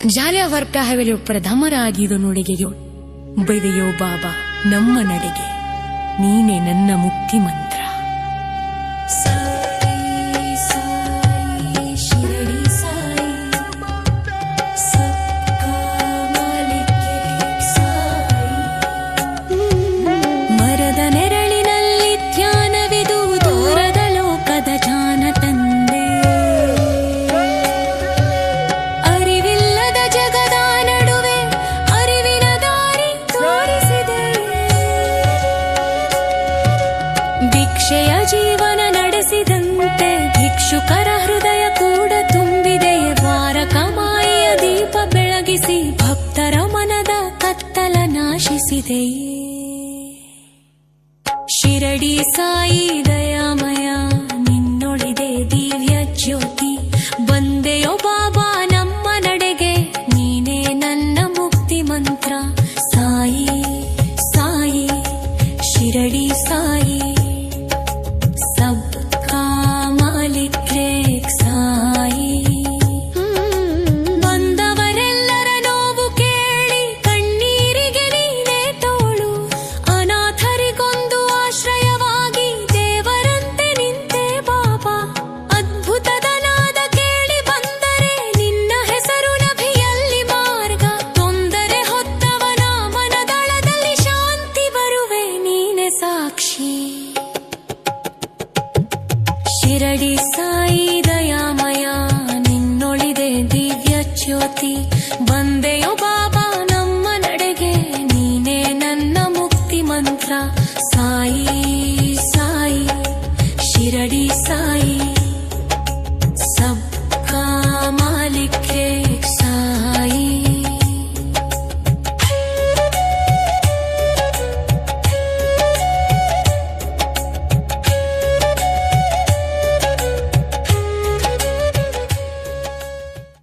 ಜಾಲಿಯ ವರ್ಗ ಹವೆಲೆ ಪ್ರಥಮರ ಆಗಿದು ನುಡಿಗೆಯೋ ಬೈದೆಯೋ ಬಾಬಾ ನಮ್ಮ ನಡೆಗೆ ನೀನೆ ನನ್ನ ಮುಕ್ತಿ ಮಂತ್ರ. ಮರದ ನೆರಳಿನಲ್ಲಿ ಧ್ಯಾನವಿದು ದೂರದ ಲೋಕದ ಜಾನ ತಂದೆ. ಅರಿವಿಲ್ಲದ ಜಗದ ನಡುವೆ ಅರಿವಿನ ದಾರಿ ತೋರಿಸಿದೆ. ಭಿಕ್ಷೆಯ ಜೀವನ ನಡೆಸಿದಂತೆ ಭಿಕ್ಷುಕರ ಹೃದಯ ಕೂಡ ತುಂಬಿದೆ. ವಾರಕಮಾಯಿಯ ದೀಪ ಬೆಳಗಿಸಿ ಭಕ್ತರ ಮನದ ಕತ್ತಲ ನಾಶಿಸಿದೆ. ಶಿರಡಿ ಸಾಯಿ ದಯಾಮಯ ನಿನ್ನೊಳಿದೆ ದಿವ್ಯ ಜ್ಯೋತಿ. ಬಂದೆಯೋ ಬಾಬಾ ನಮ್ಮ ನಡೆಗೆ ನೀನೇ ನನ್ನ ಮುಕ್ತಿ ಮಂತ್ರ. ಸಾಯಿ ಸಾಯಿ ಶಿರಡಿ ಸಾಯಿ ಸಬ್ಕಾ ಮಾಲಿಕ್ ರೇಕ್ ಸಾಯಿ. ಬಂದವರೆಲ್ಲರ ನೋವು ಕೇಳಿ ಕಣ್ಣೀರಿಗೆ ನೀನೇ ತೋಳು. ಅನಾಥರಿಗೊಂದು ಆಶ್ರಯವಾಗಿ ದೇವರಂತೆ ನಿಂತೆ ಬಾಬಾ. ಅದ್ಭುತದ ನಾದ ಕೇಳಿ ಬಂದರೆ ನಿನ್ನ ಹೆಸರು ನಭಿಯಲ್ಲಿ ಮಾರ್ಗ. ತೊಂದರೆ ಹೊತ್ತವನ ಮನದಳದಲ್ಲಿ ಶಾಂತಿ ಬರುವೆ ನೀನೆ ಸಾಕ್ಷಿ. ಶಿರಡಿ ಸಾಯಿ ದಯಾಮಯ ನಿನ್ನೊಳಿದೆ ದಿವ್ಯ ಜ್ಯೋತಿ. ಬಂದೆಯೋ ಬಾ